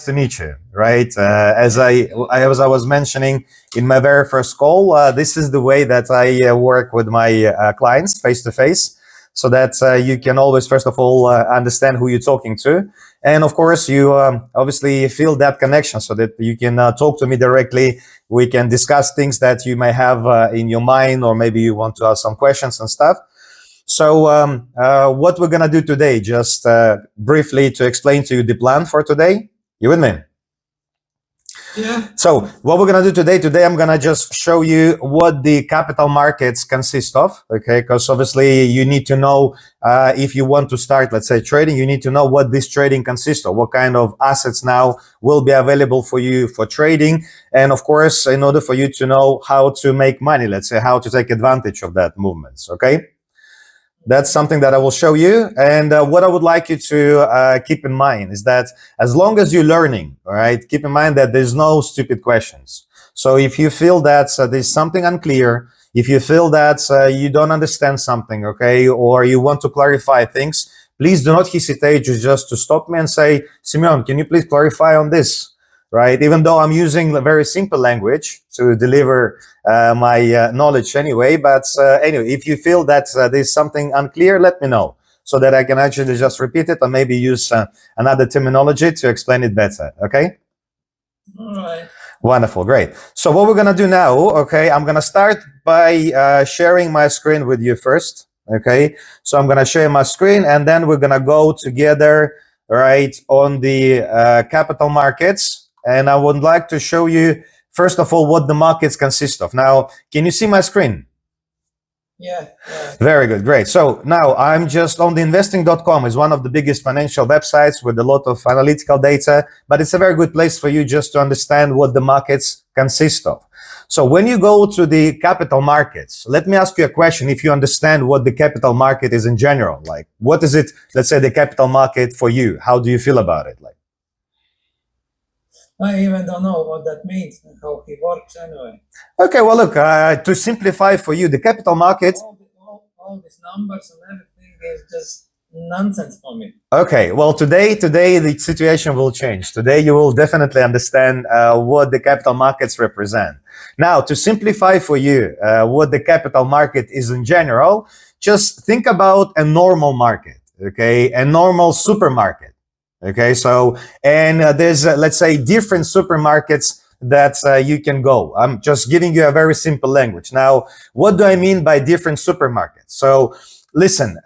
to meet you, right? As I was mentioning in my very first call, this is the way that I work with my clients face to face, so that you can always, first of all, understand who you're talking to. And of course, you obviously feel that connection so that you can talk to me directly. We can discuss things that you may have in your mind, or maybe you want to ask some questions and stuff. So what we're going to do today, just briefly to explain to you the plan for today. You with me? Yeah. So what we're going to do today, I'm going to just show you what the capital markets consist of, okay? Because obviously you need to know if you want to start, let's say, trading, you need to know what this trading consists of, what kind of assets now will be available for you for trading. And of course, in order for you to know how to make money, let's say, how to take advantage of that movements, okay? That's something that I will show you. And what I would like you to keep in mind is that as long as you're learning, all right, keep in mind that there's no stupid questions. So if you feel that there's something unclear, if you feel that you don't understand something, okay, or you want to clarify things, please do not hesitate just to stop me and say, Simeon, can you please clarify on this? Right? Even though I'm using a very simple language to deliver my knowledge anyway. But anyway, if you feel that there's something unclear, let me know so that I can actually just repeat it or maybe use another terminology to explain it better. Okay? All right. Wonderful. Great. So what we're going to do now, okay, I'm going to start by sharing my screen with you first. Okay? So I'm going to share my screen and then we're going to go together, right, on the capital markets. And I would like to show you, first of all, what the markets consist of. Now, can you see my screen? Yeah. Very good. Great. So now I'm just on the investing.com. It's one of the biggest financial websites with a lot of analytical data, but it's a very good place for you just to understand what the markets consist of. So when you go to the capital markets, let me ask you a question. If you understand what the capital market is in general, like what is it, let's say the capital market for you? How do you feel about it? Like, I even don't know what that means and how it works anyway. okay, well, look, to simplify for you, the capital market. All these numbers and everything is just nonsense for me. Okay, well, today the situation will change. Today you will definitely understand what the capital markets represent. Now, to simplify for you what the capital market is in general, just think about a normal market, okay, a normal supermarket. Okay, so, and there's, let's say, different supermarkets that you can go. I'm just giving you a very simple language. Now, what do I mean by different supermarkets? So, listen,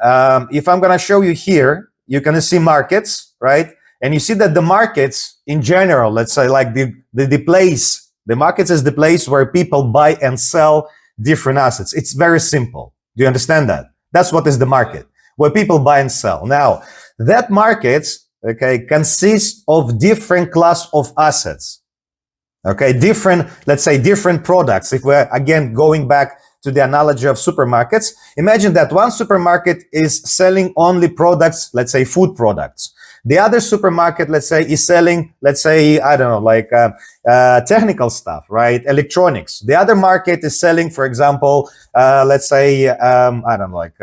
if I'm going to show you here, you're going to see markets, right? And you see that the markets in general, let's say like the markets is the place where people buy and sell different assets. It's very simple. Do you understand that? That's what is the market, where people buy and sell. Now, that markets, okay, consist of different class of assets. Okay, different, let's say different products. If we're again going back to the analogy of supermarkets, imagine that one supermarket is selling only products, let's say food products. The other supermarket, let's say, is selling, let's say, I don't know, like technical stuff, right? Electronics. The other market is selling, for example, let's say, I don't know, like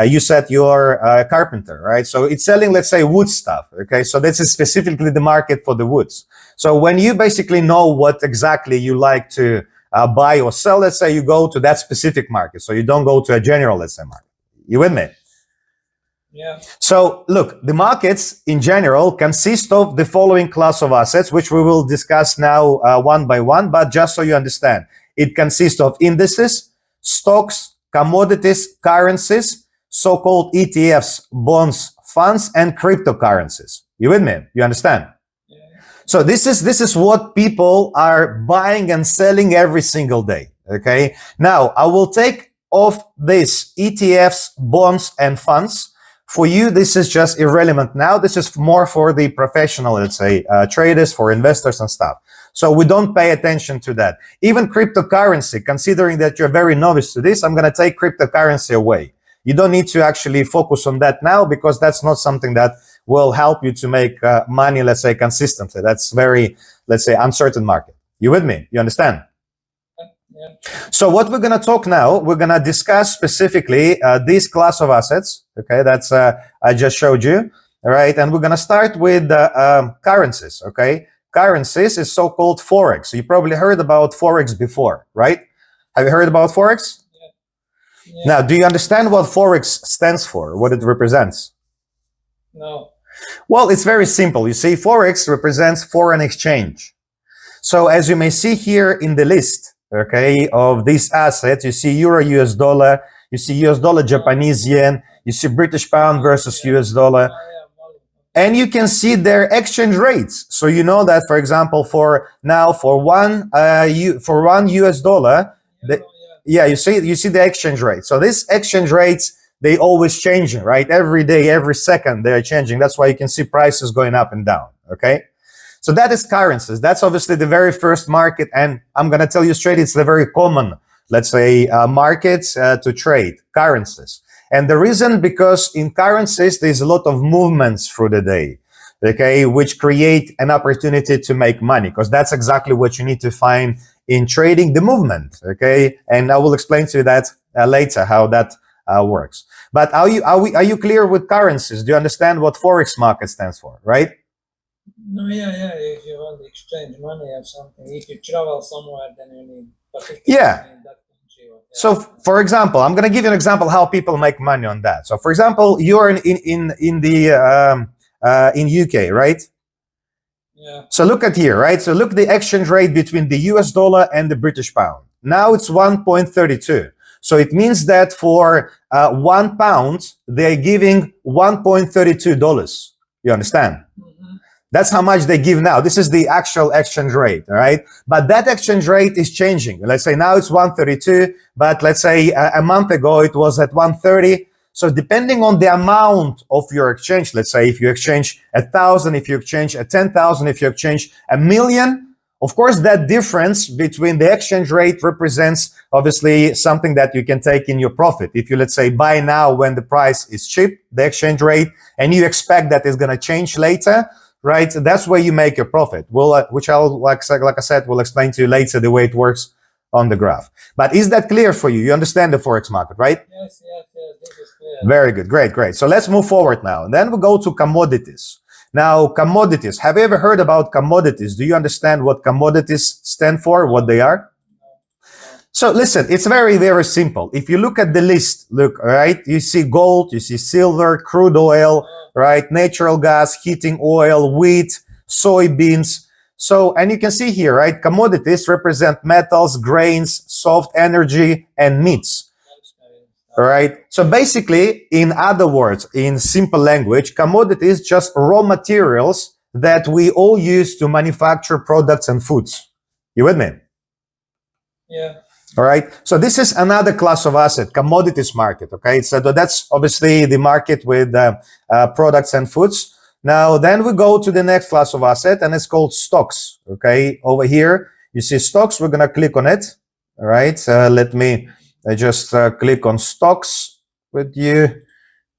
you said you're a carpenter, right? So it's selling, let's say, wood stuff. Okay, so this is specifically the market for the woods. So when you basically know what exactly you like to buy or sell, let's say you go to that specific market. So you don't go to a general, let's say, market. You with me? Yeah. So look, the markets in general consist of the following class of assets, which we will discuss now one by one, but just so you understand, it consists of indices, stocks, commodities, currencies, so-called ETFs, bonds, funds, and cryptocurrencies. You with me? You understand? Yeah. So this is what people are buying and selling every single day. Okay. Now I will take off these ETFs, bonds, and funds. For you, this is just irrelevant now. This is more for the professional, let's say, traders, for investors and stuff. So we don't pay attention to that. Even cryptocurrency, considering that you're very novice to this, I'm going to take cryptocurrency away. You don't need to actually focus on that now because that's not something that will help you to make money, let's say, consistently. That's very, let's say, uncertain market. You with me? You understand? Yeah. So what we're going to talk now, we're going to discuss specifically this class of assets. Okay, that's I just showed you. All right, and we're gonna start with currencies. Okay, currencies is so-called forex. So you probably heard about forex before, right? Have you heard about forex? Yeah. Now, do you understand what forex stands for? What it represents? No. Well, it's very simple. You see, forex represents foreign exchange. So as you may see here in the list, okay, of these assets, you see euro, US dollar, you see US dollar, Japanese yen, you see British pound versus US dollar, and you can see their exchange rates. So you know that, for example, for one US dollar, you see the exchange rate. So these exchange rates, they always changing, right? Every day, every second, they're changing. That's why you can see prices going up and down. Okay. So that is currencies. That's obviously the very first market. And I'm going to tell you straight, it's the very common, let's say, markets to trade, currencies. And the reason, because in currencies, there's a lot of movements through the day, okay, which create an opportunity to make money, because that's exactly what you need to find in trading, the movement, okay? And I will explain to you that later, how that works. But are you clear with currencies? Do you understand what Forex market stands for, right? No, yeah. If you want to exchange money or something, if you travel somewhere, then you need particular Yeah. money in that country. So, for example, I'm going to give you an example how people make money on that. So, for example, you're in UK, right? Yeah. So look at here, right? So look the exchange rate between the US dollar and the British pound. Now it's 1.32. So it means that for £1, they're giving $1.32. You understand? That's how much they give now. This is the actual exchange rate, all right? But that exchange rate is changing. Let's say now it's 132, but let's say a month ago it was at 130. So depending on the amount of your exchange, let's say if you exchange 1,000, if you exchange 10,000, if you exchange 1,000,000, of course, that difference between the exchange rate represents obviously something that you can take in your profit. If you, let's say, buy now when the price is cheap, the exchange rate, and you expect that it's going to change later, right? That's where you make your profit. Which I'll, like I said, will explain to you later the way it works on the graph. But is that clear for you? You understand the Forex market, right? Yes, this is clear. Very good, great. So let's move forward now. And then we'll go to commodities. Now, commodities. Have you ever heard about commodities? Do you understand what commodities stand for, what they are? So listen, it's very, very simple. If you look at the list, look, right, you see gold, you see silver, crude oil, right, natural gas, heating oil, wheat, soybeans. So, and you can see here, right, commodities represent metals, grains, soft energy, and meats. All right. So basically, in other words, in simple language, commodities just raw materials that we all use to manufacture products and foods. You with me? Yeah. All right. So this is another class of asset, commodities market. Okay. So that's obviously the market with products and foods. Now, then we go to the next class of asset, and it's called stocks. Okay. Over here, you see stocks. We're going to click on it. All right. Let me just click on stocks with you.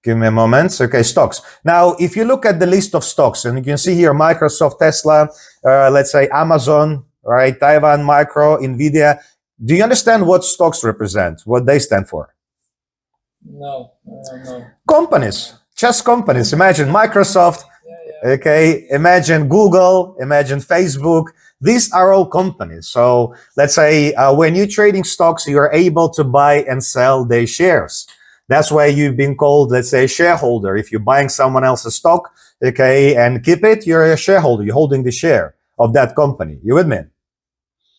Give me a moment. Okay, stocks. Now, if you look at the list of stocks, and you can see here Microsoft, Tesla, let's say Amazon, right? Taiwan Micro, Nvidia. Do you understand what stocks represent? What they stand for? No. Companies. Just companies. Imagine Microsoft. Okay. Imagine Google. Imagine Facebook. These are all companies. So let's say when you're trading stocks, you're able to buy and sell their shares. That's why you've been called, let's say, a shareholder. If you're buying someone else's stock, okay, and keep it, you're a shareholder. You're holding the share of that company. You with me?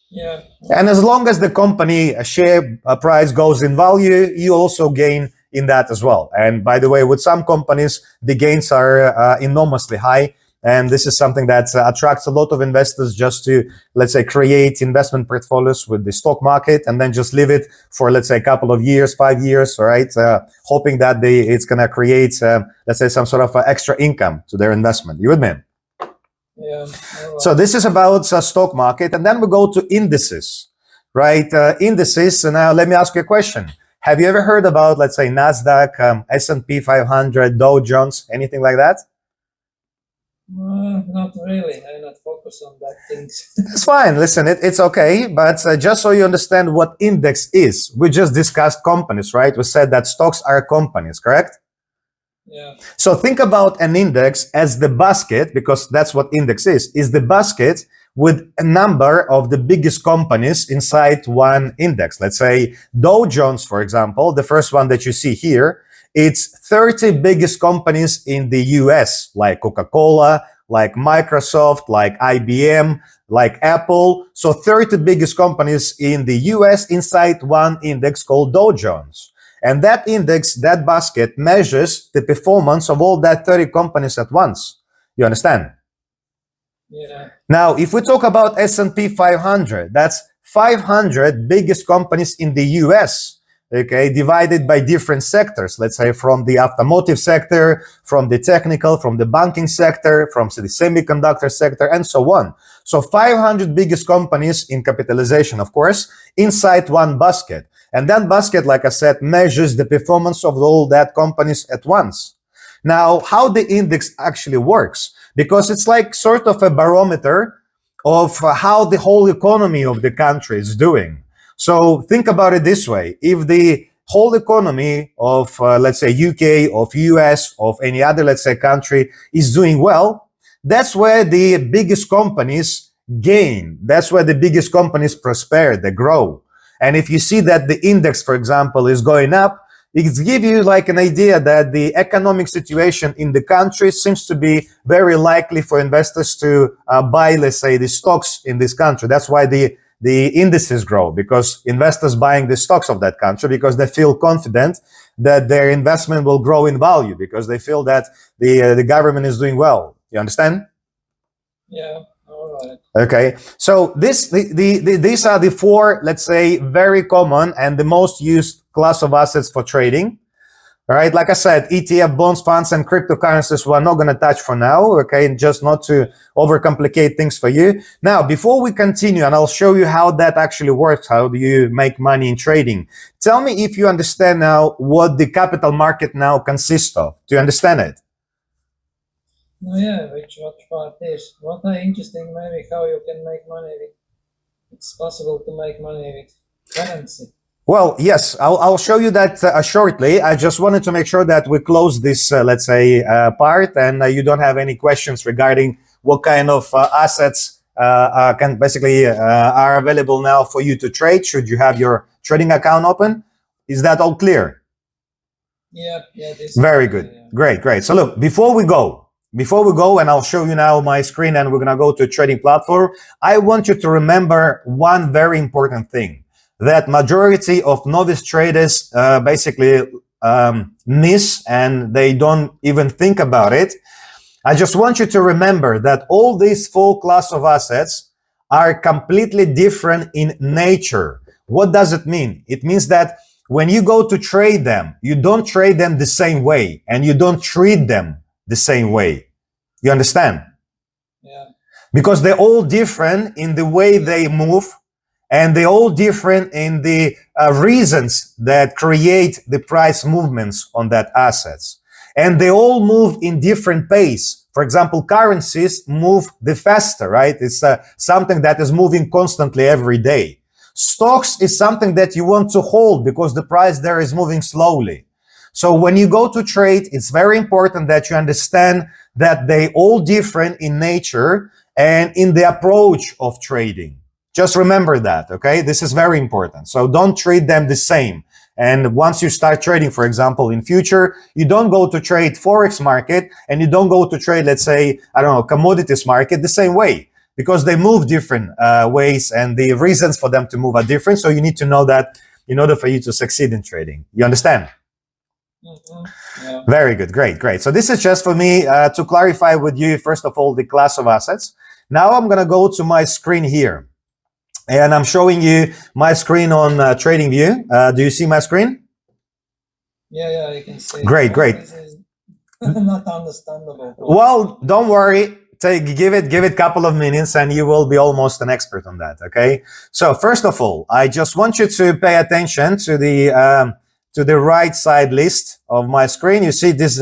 Yeah. And as long as the company share price goes in value, you also gain in that as well. And by the way, with some companies, the gains are enormously high. And this is something that attracts a lot of investors just to, let's say, create investment portfolios with the stock market and then just leave it for, let's say, a couple of years, 5 years, all right, hoping that it's going to create, let's say, some sort of extra income to their investment. You with me? Yeah. So this is about stock market. And then we go to indices, right? Indices. So now let me ask you a question. Have you ever heard about, let's say, NASDAQ, S&P 500, Dow Jones, anything like that? Not really. I'm not focused on that things. It's fine. Listen, it's okay. But just so you understand what index is, we just discussed companies, right? We said that stocks are companies, correct? Yeah. So think about an index as the basket, because that's what index is the basket with a number of the biggest companies inside one index. Let's say Dow Jones, for example, the first one that you see here, it's 30 biggest companies in the US, like Coca-Cola, like Microsoft, like IBM, like Apple. So 30 biggest companies in the US inside one index called Dow Jones. And that index, that basket, measures the performance of all that 30 companies at once. You understand? Yeah. Now, if we talk about S&P 500, that's 500 biggest companies in the US, okay, divided by different sectors. Let's say from the automotive sector, from the technical, from the banking sector, from the semiconductor sector, and so on. So 500 biggest companies in capitalization, of course, inside one basket. And that basket, like I said, measures the performance of all that companies at once. Now, how the index actually works, because it's like sort of a barometer of how the whole economy of the country is doing. So think about it this way. If the whole economy of, let's say, UK, of US, of any other, let's say, country is doing well, that's where the biggest companies gain. That's where the biggest companies prosper, they grow. And if you see that the index, for example, is going up, it gives you like an idea that the economic situation in the country seems to be very likely for investors to buy, let's say, the stocks in this country. That's why the indices grow, because investors buying the stocks of that country because they feel confident that their investment will grow in value, because they feel that the government is doing well. You understand? Yeah. All right. Okay, so these are the four, let's say, very common and the most used class of assets for trading. All right, like I said, ETF, bonds, funds, and cryptocurrencies we're not going to touch for now, okay, just not to overcomplicate things for you. Now, before we continue, and I'll show you how that actually works, how do you make money in trading, tell me if you understand now what the capital market now consists of. Do you understand it? No, yeah, what part is? What are interesting maybe how you can make money with, it's possible to make money with currency. Well, yes, I'll show you that shortly. I just wanted to make sure that we close this, let's say, part, and you don't have any questions regarding what kind of assets can basically are available now for you to trade. Should you have your trading account open? Is that all clear? Yeah, this Very good. Yeah. Great. So look, before we go, and I'll show you now my screen, and we're gonna go to a trading platform, I want you to remember one very important thing that majority of novice traders basically miss, and they don't even think about it. I just want you to remember that all these four class of assets are completely different in nature. What does it mean? It means that when you go to trade them, you don't trade them the same way, and you don't treat them the same way. You understand? Yeah. Because they're all different in the way they move, and they're all different in the reasons that create the price movements on that assets. And they all move in different pace. For example, currencies move the faster, right? It's something that is moving constantly every day. Stocks is something that you want to hold because the price there is moving slowly. So when you go to trade, it's very important that you understand that they all different in nature and in the approach of trading. Just remember that, okay? This is very important. So don't treat them the same. And once you start trading, for example, in future, you don't go to trade Forex market and you don't go to trade, let's say, I don't know, commodities market the same way, because they move different ways and the reasons for them to move are different. So you need to know that in order for you to succeed in trading. You understand? Mm-hmm. Yeah. Very good. Great. So this is just for me to clarify with you, first of all, the class of assets. Now I'm going to go to my screen here. And I'm showing you my screen on TradingView. Do you see my screen? Yeah, you can see. Great. This is not understandable. Well, don't worry. Give it a couple of minutes and you will be almost an expert on that, okay? So first of all, I just want you to pay attention to the right side list of my screen. You see this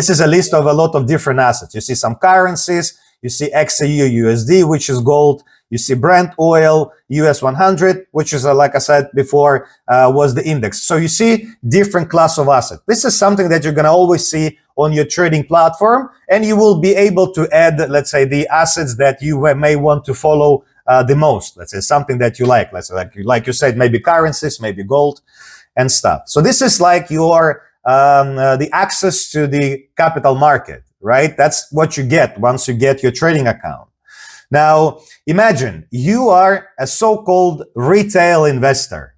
is a list of a lot of different assets. You see some currencies, you see XAU USD, which is gold. You see Brent oil, US 100, which is, like I said before, was the index. So you see different class of asset. This is something that you're going to always see on your trading platform, and you will be able to add, let's say, the assets that you may want to follow the most. Let's say something that you like. Let's say, like you said, maybe currencies, maybe gold and stuff. So this is like your the access to the capital market, right? That's what you get once you get your trading account. Now, imagine you are a so-called retail investor,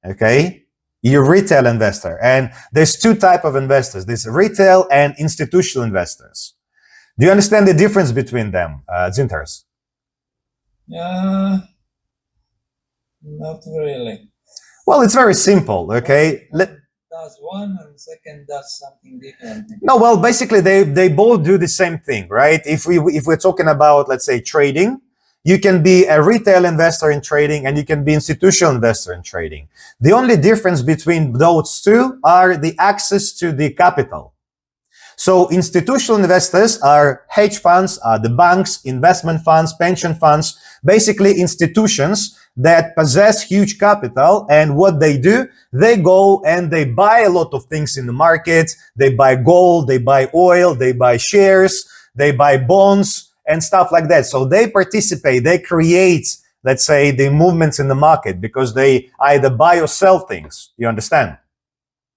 okay? You're a retail investor, and there's two types of investors. There's retail and institutional investors. Do you understand the difference between them, Zinters? Not really. Well, it's very simple, okay? Does one and second does something different. No, well, basically they both do the same thing, right? If we're talking about, let's say, trading, you can be a retail investor in trading and you can be institutional investor in trading. The only difference between those two are the access to the capital. So institutional investors are hedge funds, the banks, investment funds, pension funds, basically institutions that possess huge capital. And what they do, they go and they buy a lot of things in the market. They buy gold, they buy oil, they buy shares, they buy bonds and stuff like that. So they participate, they create, let's say, the movements in the market because they either buy or sell things. You understand?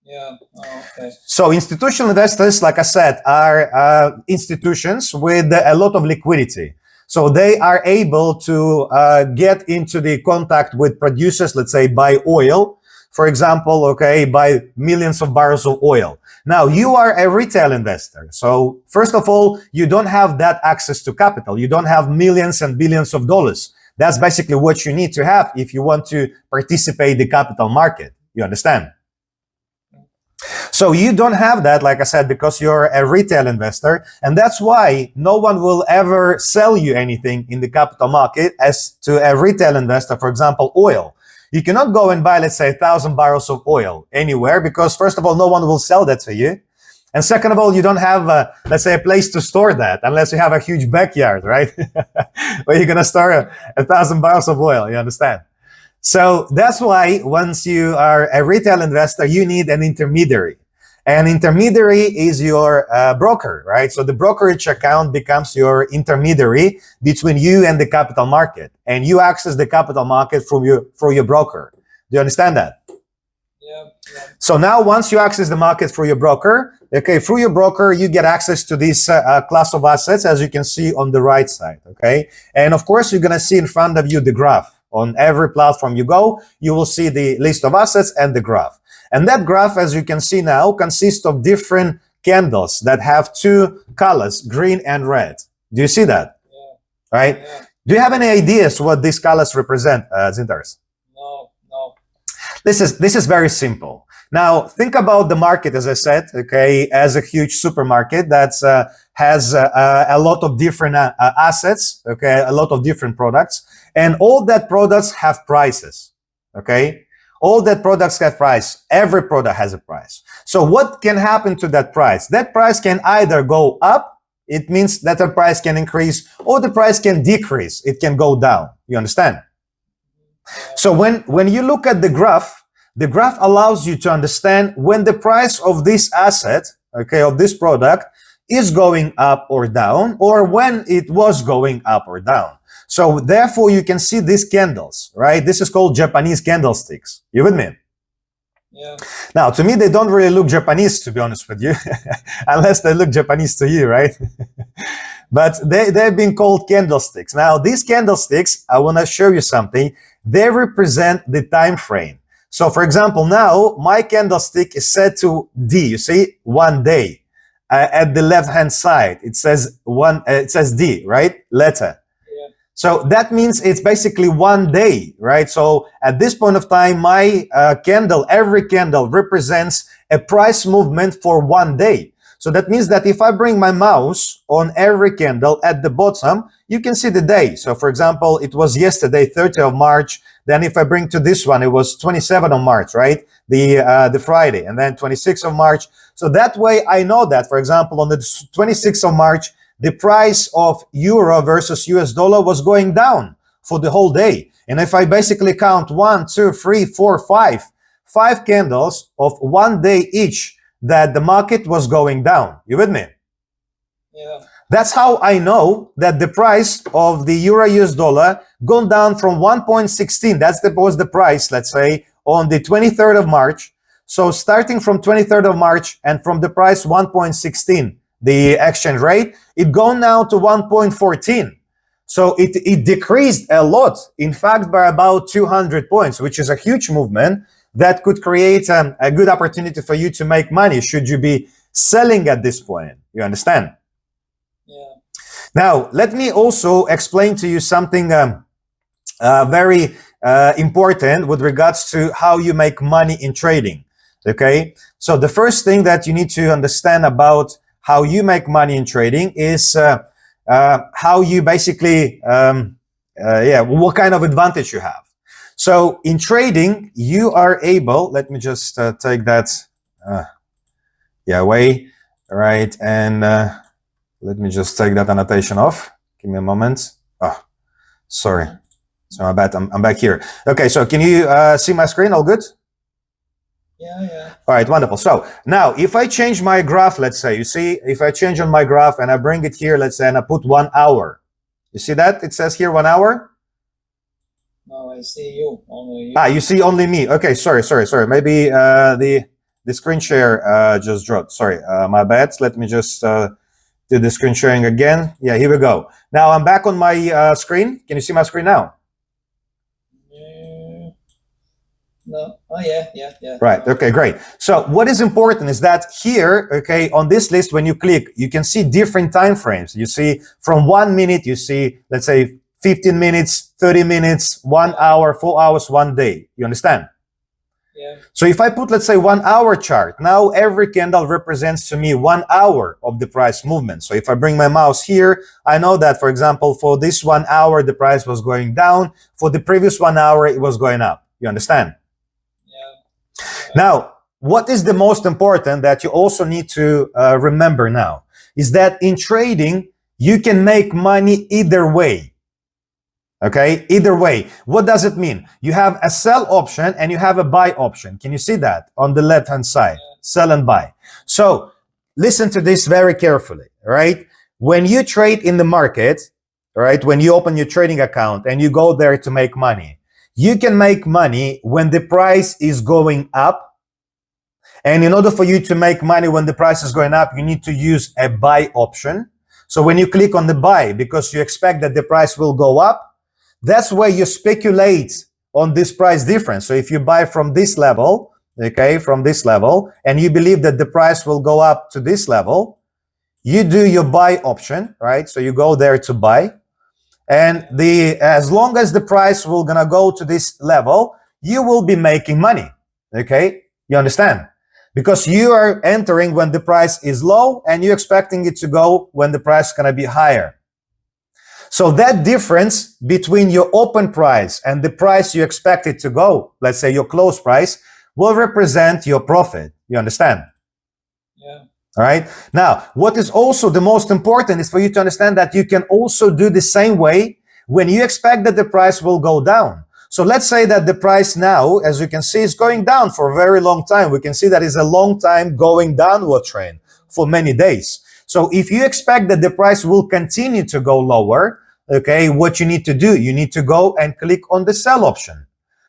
Yeah. Oh, okay. So institutional investors, like I said, are institutions with a lot of liquidity. So they are able to get into the contact with producers, let's say, buy oil, for example, okay, buy millions of barrels of oil. Now, you are a retail investor. So first of all, you don't have that access to capital. You don't have millions and billions of dollars. That's basically what you need to have if you want to participate in the capital market. You understand? So you don't have that, like I said, because you're a retail investor. And that's why no one will ever sell you anything in the capital market as to a retail investor, for example, oil. You cannot go and buy, let's say, 1,000 barrels of oil anywhere because, first of all, no one will sell that to you. And second of all, you don't have, let's say, a place to store that unless you have a huge backyard, right? Where you're going to store 1,000 barrels of oil, you understand? So that's why once you are a retail investor, you need an intermediary. An intermediary is your broker, right? So the brokerage account becomes your intermediary between you and the capital market. And you access the capital market through your broker. Do you understand that? Yeah. So now once you access the market through your broker, okay, through your broker, you get access to this class of assets, as you can see on the right side, okay? And of course, you're going to see in front of you the graph. On every platform you go, you will see the list of assets and the graph. And that graph, as you can see now, consists of different candles that have two colors, green and red. Do you see that? Yeah. Right? Yeah. Do you have any ideas what these colors represent, Zintars? No. This is very simple. Now, think about the market, as I said, okay, as a huge supermarket that has a lot of different assets, okay, a lot of different products, and all that products have prices, okay? All that products have price. Every product has a price. So what can happen to that price? That price can either go up, it means that the price can increase, or the price can decrease, it can go down. You understand? So when you look at the graph allows you to understand when the price of this asset, okay, of this product is going up or down, or when it was going up or down. So therefore you can see these candles, right? This is called Japanese candlesticks. You with me? Yeah. Now, to me, they don't really look Japanese, to be honest with you, unless they look Japanese to you, right? But they've been called candlesticks. Now, these candlesticks, I want to show you something. They represent the time frame. So, for example, now my candlestick is set to D. You see, 1 day. At the left-hand side, it says it says D, right? Letter. Yeah. So that means it's basically 1 day, right? So at this point of time, my every candle represents a price movement for 1 day. So that means that if I bring my mouse on every candle at the bottom, you can see the day. So for example, it was yesterday, 30th of March. Then if I bring to this one, it was 27th of March, right? The Friday, and then 26th of March. So that way I know that, for example, on the 26th of March, the price of euro versus US dollar was going down. for the whole day. And if I basically count 1, 2, 3, 4, 5 candles of 1 day each that the market was going down. You with me? Yeah. That's how I know that the price of the euro US dollar gone down from 1.16. Was the price, let's say, on the 23rd of March. So starting from 23rd of March and from the price 1.16, the exchange rate, it gone now to 1.14. So it decreased a lot, in fact, by about 200 points, which is a huge movement that could create a good opportunity for you to make money should you be selling at this point. You understand? Yeah. Now, let me also explain to you something very important with regards to how you make money in trading. Okay, so the first thing that you need to understand about how you make money in trading is how you basically, what kind of advantage you have. So in trading, you are able, let me just take that away, right? And let me just take that annotation off. Give me a moment. Oh, sorry. So I'm back here. Okay, so can you see my screen? All good? Yeah. All right, wonderful. So now if I change my graph, let's say, you see, if I change on my graph and I bring it here, let's say, and I put 1 hour, you see that? It says here 1 hour. No, I see you. Only you. You see only me. Okay, sorry. Maybe the screen share just dropped. Sorry, my bad. Let me just do the screen sharing again. Yeah, here we go. Now I'm back on my screen. Can you see my screen now? No. Oh, yeah. Right. Okay, great. So what is important is that here, okay, on this list, when you click, you can see different time frames. You see from 1 minute, you see, let's say 15 minutes, 30 minutes, 1 hour, 4 hours, 1 day. You understand? Yeah. So if I put, let's say, 1 hour chart, now every candle represents to me 1 hour of the price movement. So if I bring my mouse here, I know that, for example, for this 1 hour, the price was going down. For the previous 1 hour, it was going up. You understand? Now, what is the most important that you also need to remember now is that in trading, you can make money either way. Okay, either way. What does it mean? You have a sell option and you have a buy option. Can you see that on the left-hand side? Sell and buy. So listen to this very carefully, right? When you trade in the market, right, when you open your trading account and you go there to make money, you can make money when the price is going up. And in order for you to make money when the price is going up, you need to use a buy option. So when you click on the buy, because you expect that the price will go up, that's where you speculate on this price difference. So if you buy from this level, okay, from this level, and you believe that the price will go up to this level, you do your buy option, right? So you go there to buy. And as long as the price will gonna go to this level, you will be making money. Okay, you understand? Because you are entering when the price is low and you're expecting it to go when the price is gonna be higher. So that difference between your open price and the price you expect it to go, let's say your close price, will represent your profit. You understand? Yeah. All right. Now, what is also the most important is for you to understand that you can also do the same way when you expect that the price will go down. So let's say that the price now, as you can see, is going down for a very long time. We can see that it's a long time going downward trend for many days. So if you expect that the price will continue to go lower, okay, what you need to do, you need to go and click on the sell option,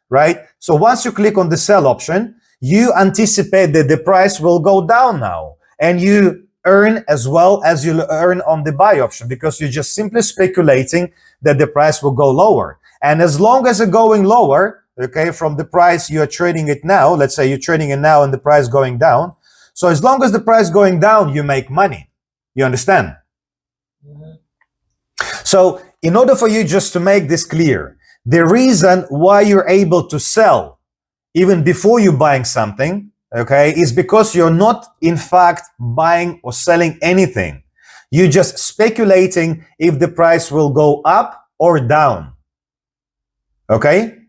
right? So once you click on the sell option, you anticipate that the price will go down now. And you earn as well as you earn on the buy option because you're just simply speculating that the price will go lower. And as long as it's going lower, okay, from the price you're trading it now, let's say you're trading it now and the price going down. So as long as the price going down, you make money. You understand? Mm-hmm. So in order for you just to make this clear, the reason why you're able to sell even before you're buying something, okay, is because you're not in fact buying or selling anything. You're just speculating if the price will go up or down. Okay?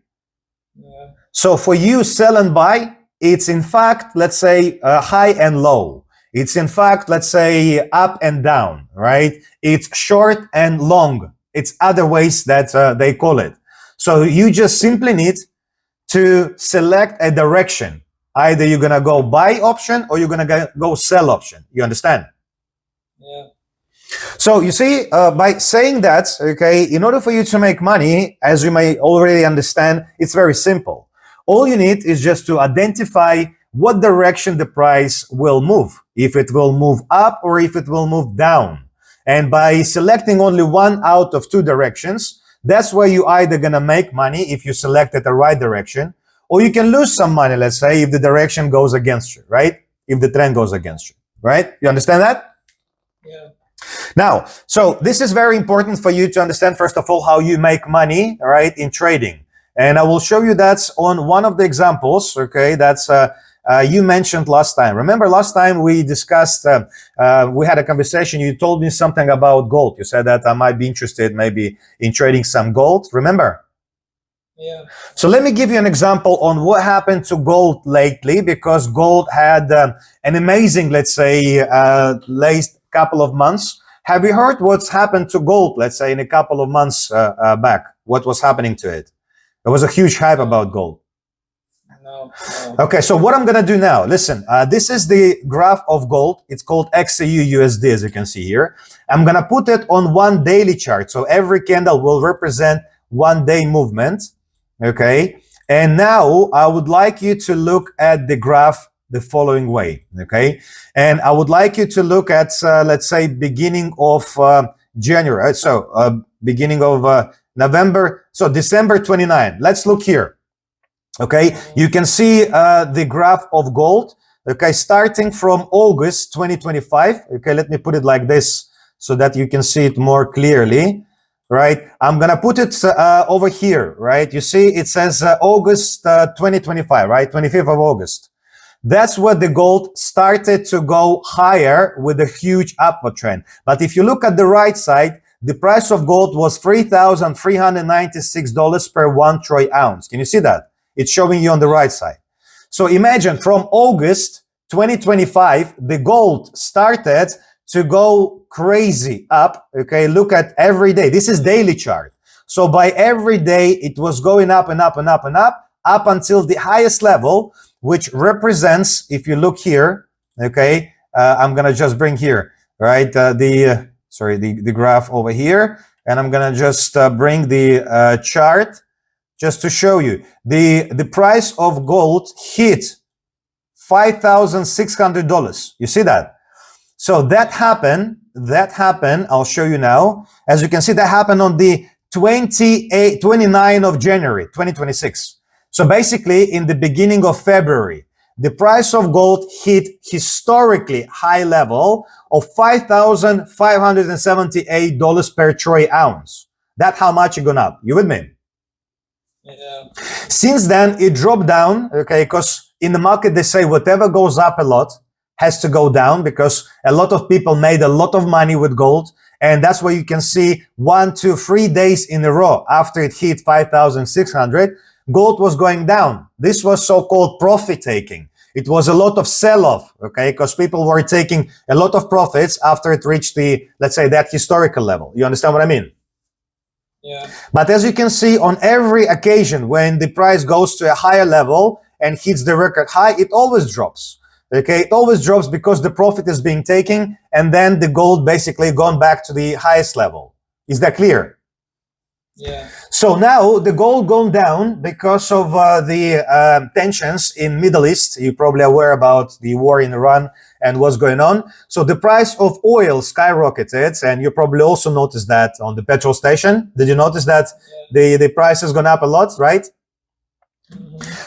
Yeah. So for you, sell and buy, it's in fact, let's say, high and low. It's in fact, let's say, up and down, right? It's short and long. It's other ways that they call it. So you just simply need to select a direction. Either you're gonna go buy option or you're gonna go sell option. You understand? Yeah. So you see, by saying that, okay, in order for you to make money, as you may already understand, it's very simple. All you need is just to identify what direction the price will move, if it will move up or if it will move down. And by selecting only one out of two directions, that's where you either gonna make money if you selected the right direction, or you can lose some money, let's say, if the direction goes against you, right? If the trend goes against you, right? You understand that? Yeah. Now, so this is very important for you to understand, first of all, how you make money, all right, in trading. And I will show you that on one of the examples, okay, that's you mentioned last time. Remember last time we discussed, we had a conversation, you told me something about gold. You said that I might be interested maybe in trading some gold, remember? Yeah. So let me give you an example on what happened to gold lately, because gold had an amazing, let's say, last couple of months. Have you heard what's happened to gold, let's say, in a couple of months back? What was happening to it? There was a huge hype about gold. No. Okay, so what I'm going to do now, listen, this is the graph of gold. It's called XAU USD, as you can see here. I'm going to put it on one daily chart. So every candle will represent 1 day movement. Okay, and now I would like you to look at the graph the following way. Okay, and I would like you to look at, let's say, beginning of January. So beginning of November. So December 29. Let's look here. Okay, you can see the graph of gold. Okay, starting from August 2025. Okay, let me put it like this so that you can see it more clearly. Right, I'm gonna put it over here. Right, you see it says August 2025. Right, 25th of August. That's where the gold started to go higher with a huge upward trend. But if you look at the right side, the price of gold was $3,396 per 1 troy ounce. Can you see that? It's showing you on the right side. So imagine from August 2025, the gold started to go crazy up. Okay, look at every day. This is daily chart. So by every day, it was going up and up and up and up until the highest level, which represents, if you look here, okay, I'm gonna just bring here, right, the graph over here, and I'm gonna just bring the chart just to show you. The price of gold hit $5,600. You see that? So that happened, I'll show you now. As you can see, that happened on the 29th of January, 2026. So basically, in the beginning of February, the price of gold hit historically high level of $5,578 per troy ounce. That's how much it gone up. You with me? Yeah. Since then, it dropped down, okay, because in the market, they say whatever goes up a lot has to go down, because a lot of people made a lot of money with gold. And that's why you can see 1, 2, 3 days in a row after it hit 5,600, gold was going down. This was so-called profit taking. It was a lot of sell-off, okay, because people were taking a lot of profits after it reached the, let's say, that historical level. You understand what I mean? Yeah. But as you can see, on every occasion when the price goes to a higher level and hits the record high, it always drops. Okay, it always drops because the profit is being taken, and then the gold basically gone back to the highest level. Is that clear? Yeah. So now the gold gone down because of the tensions in Middle East. You're probably aware about the war in Iran and what's going on. So the price of oil skyrocketed, and you probably also noticed that on the petrol station. Did you notice that the price has gone up a lot, right?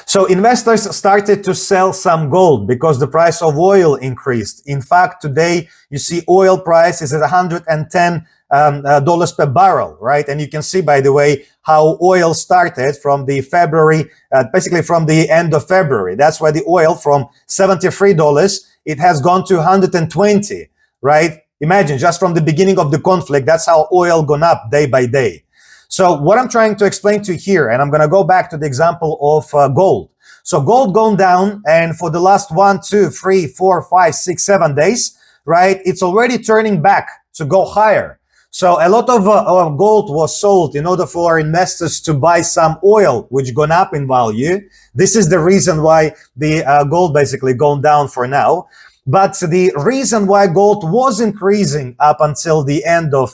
So investors started to sell some gold because the price of oil increased. In fact, today you see oil price is at $110 per barrel, right? And you can see, by the way, how oil started from the February, basically from the end of February. That's why the oil from $73, it has gone to 120, right? Imagine just from the beginning of the conflict, that's how oil gone up day by day. So what I'm trying to explain to you here, and I'm going to go back to the example of gold. So gold gone down, and for the last 1, 2, 3, 4, 5, 6, 7 days, right, it's already turning back to go higher. So a lot of gold was sold in order for investors to buy some oil, which gone up in value. This is the reason why the gold basically gone down for now. But the reason why gold was increasing up until the end of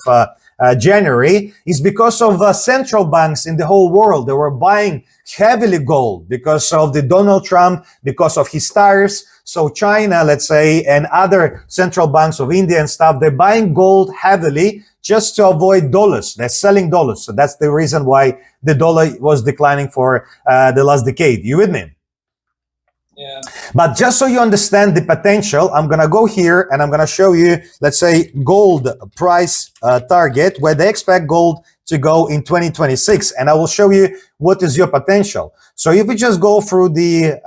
January is because of central banks in the whole world. They were buying heavily gold because of the Donald Trump, because of his tariffs. So China, let's say, and other central banks of India and stuff, they're buying gold heavily just to avoid dollars. They're selling dollars. So that's the reason why the dollar was declining for the last decade. You with me? Yeah. But just so you understand the potential, I'm going to go here and I'm going to show you, let's say, gold price target, where they expect gold to go in 2026. And I will show you what is your potential. So if we just go through the,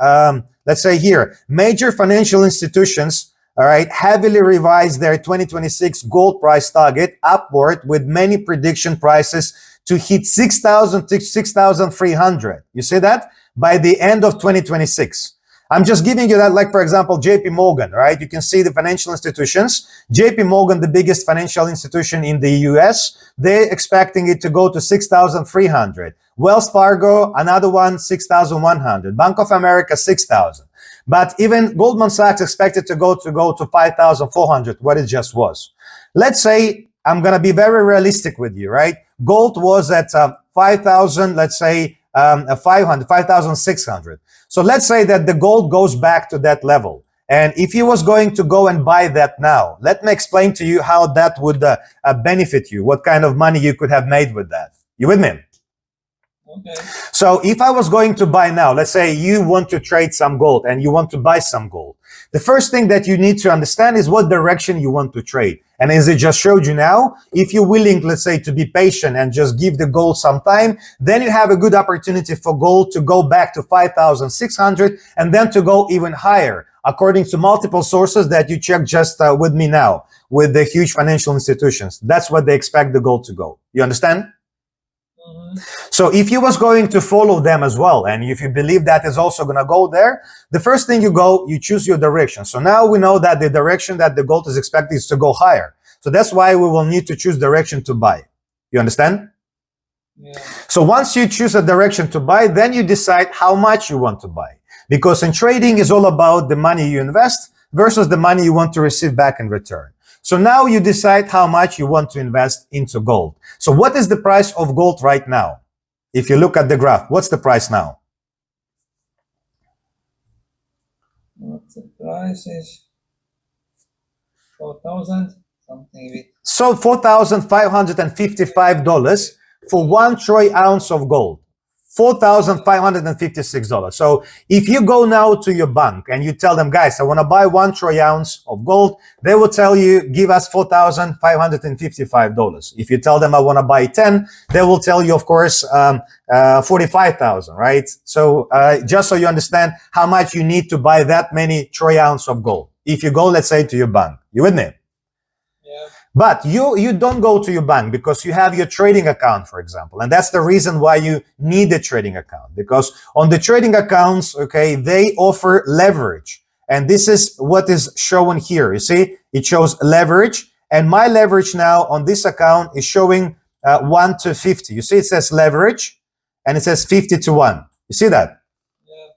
let's say here, major financial institutions, all right, heavily revised their 2026 gold price target upward, with many prediction prices to hit 6,000 to 6,300. You see that? By the end of 2026. I'm just giving you that, like, for example, JP Morgan, right? You can see the financial institutions. JP Morgan, the biggest financial institution in the US, they're expecting it to go to 6,300. Wells Fargo, another one, 6,100. Bank of America, 6,000. But even Goldman Sachs expected to go to 5,400, what it just was. Let's say, I'm going to be very realistic with you, right? Gold was at 5,000, let's say 500, 5,600. So let's say that the gold goes back to that level. And if you was going to go and buy that now, let me explain to you how that would benefit you, what kind of money you could have made with that. You with me? Okay. So if I was going to buy now, let's say you want to trade some gold and you want to buy some gold. The first thing that you need to understand is what direction you want to trade. And as I just showed you now, if you're willing, let's say, to be patient and just give the gold some time, then you have a good opportunity for gold to go back to 5,600 and then to go even higher, according to multiple sources that you check just with me now, with the huge financial institutions. That's what they expect the gold to go. You understand? So if you was going to follow them as well, and if you believe that is also going to go there, the first thing you choose your direction. So now we know that the direction that the gold is expected is to go higher. So that's why we will need to choose direction to buy. You understand? Yeah. So once you choose a direction to buy, then you decide how much you want to buy. Because in trading is all about the money you invest versus the money you want to receive back in return. So now you decide how much you want to invest into gold. So what is the price of gold right now? If you look at the graph, what's the price now? What the price is? 4,000 something with. So $4,555 for 1 troy ounce of gold. $4,556. So if you go now to your bank and you tell them, guys, I want to buy 1 troy ounce of gold, they will tell you, give us $4,555. If you tell them I want to buy 10, they will tell you, of course, 45,000, right? So just so you understand how much you need to buy that many troy ounce of gold. If you go, let's say, to your bank, you with me? Yeah. But you don't go to your bank because you have your trading account, for example. And that's the reason why you need a trading account. Because on the trading accounts, okay, they offer leverage. And this is what is shown here. You see, it shows leverage. And my leverage now on this account is showing 1 to 50. You see, it says leverage and it says 50 to 1. You see that? Yeah.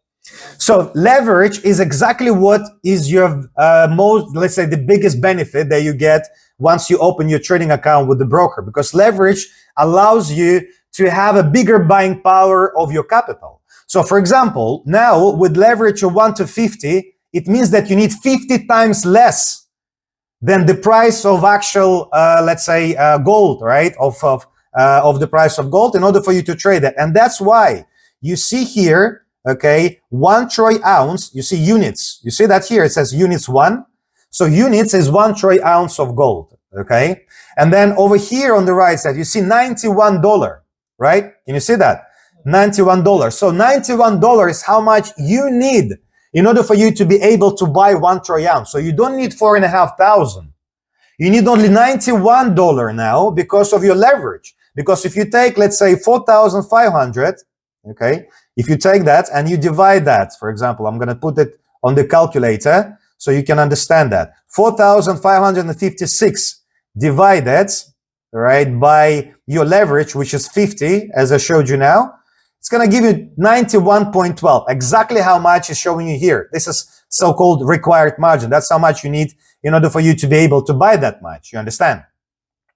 So leverage is exactly what is your most, let's say, the biggest benefit that you get once you open your trading account with the broker, because leverage allows you to have a bigger buying power of your capital. So for example, now with leverage of 1 to 50, it means that you need 50 times less than the price of actual, let's say, gold, right? Of the price of gold in order for you to trade it. And that's why you see here, okay, 1 troy ounce, you see units. You see that here, it says units 1. So units is 1 troy ounce of gold, okay? And then over here on the right side, you see $91, right? Can you see that? $91. So $91 is how much you need in order for you to be able to buy 1 troy ounce. So you don't need 4,500. You need only $91 now because of your leverage. Because if you take, let's say, 4,500, okay? If you take that and you divide that, for example, I'm going to put it on the calculator so you can understand that. 4,556 divided right, by your leverage, which is 50, as I showed you now, it's going to give you 91.12, exactly how much is showing you here. This is so-called required margin. That's how much you need in order for you to be able to buy that much. You understand?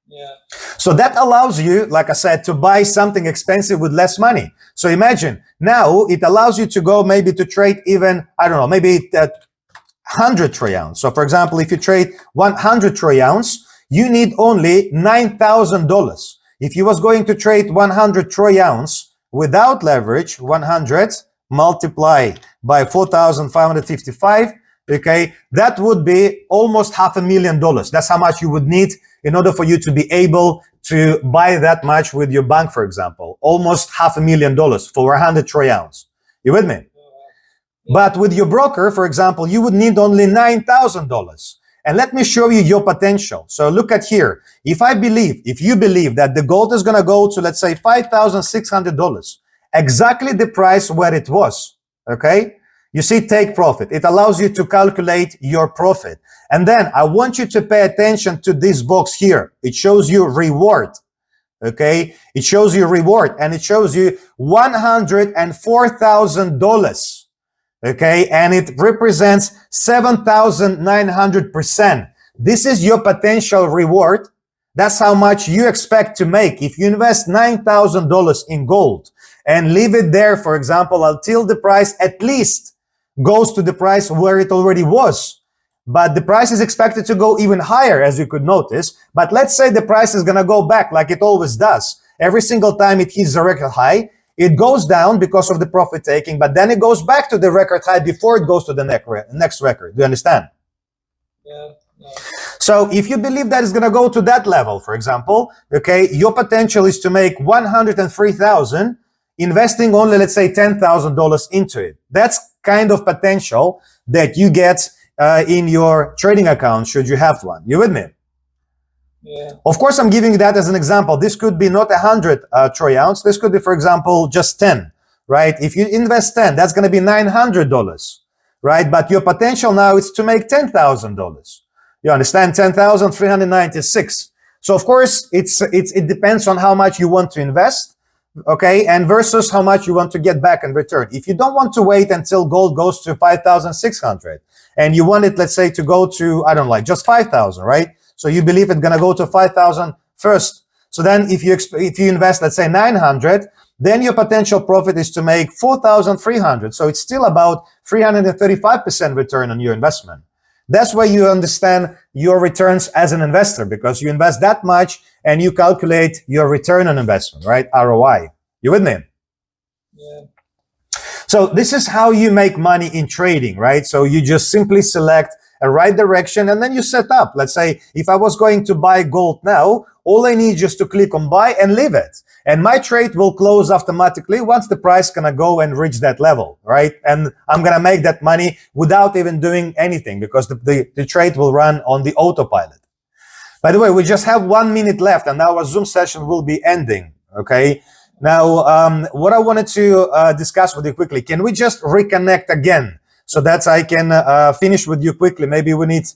Yeah. So that allows you, like I said, to buy something expensive with less money. So imagine now it allows you to go maybe to trade even, I don't know, maybe 100 troy ounce. So for example, if you trade 100 troy ounce, you need only $9,000. If you was going to trade 100 troy ounce without leverage, 100 multiply by 4,555, okay, that would be almost $500,000. That's how much you would need in order for you to be able to buy that much with your bank, for example. Almost $500,000 for 100 troy ounce. You with me? But with your broker, for example, you would need only $9,000. And let me show you your potential. So look at here. If you believe that the gold is going to go to, let's say, $5,600, exactly the price where it was, okay? You see, take profit. It allows you to calculate your profit. And then I want you to pay attention to this box here. It shows you reward, okay? It shows you reward, and it shows you $104,000. Okay, and it represents 7,900%. This is your potential reward. That's how much you expect to make. If you invest $9,000 in gold and leave it there, for example, until the price at least goes to the price where it already was. But the price is expected to go even higher, as you could notice. But let's say the price is going to go back like it always does. Every single time it hits a record high, it goes down because of the profit taking, but then it goes back to the record high before it goes to the next record. Do you understand? Yeah. So if you believe that it's going to go to that level, for example, okay, your potential is to make $103,000, investing only, let's say, $10,000 into it. That's kind of potential that you get in your trading account, should you have one. You with me? Yeah. Of course, I'm giving you that as an example. This could be not 100 troy ounce. This could be, for example, just 10, right? If you invest 10, that's going to be $900, right? But your potential now is to make $10,000. You understand? 10,396. So of course, it depends on how much you want to invest, okay? And versus how much you want to get back in return. If you don't want to wait until gold goes to 5,600 and you want it, let's say, to go to, I don't know, like just 5,000, right? So you believe it's going to go to 5,000 first. So then if you invest, let's say 900, then your potential profit is to make 4,300. So it's still about 335% return on your investment. That's where you understand your returns as an investor, because you invest that much and you calculate your return on investment, right? ROI. You with me? Yeah. So this is how you make money in trading, right? So you just simply select a right direction and then you set up. Let's say if I was going to buy gold now, all I need just to click on buy and leave it. And my trade will close automatically once the price gonna go and reach that level, right? And I'm gonna make that money without even doing anything, because the trade will run on the autopilot. By the way, we just have 1 minute left and our Zoom session will be ending, okay? Now, what I wanted to discuss with you quickly, can we just reconnect again so that I can finish with you quickly? Maybe we need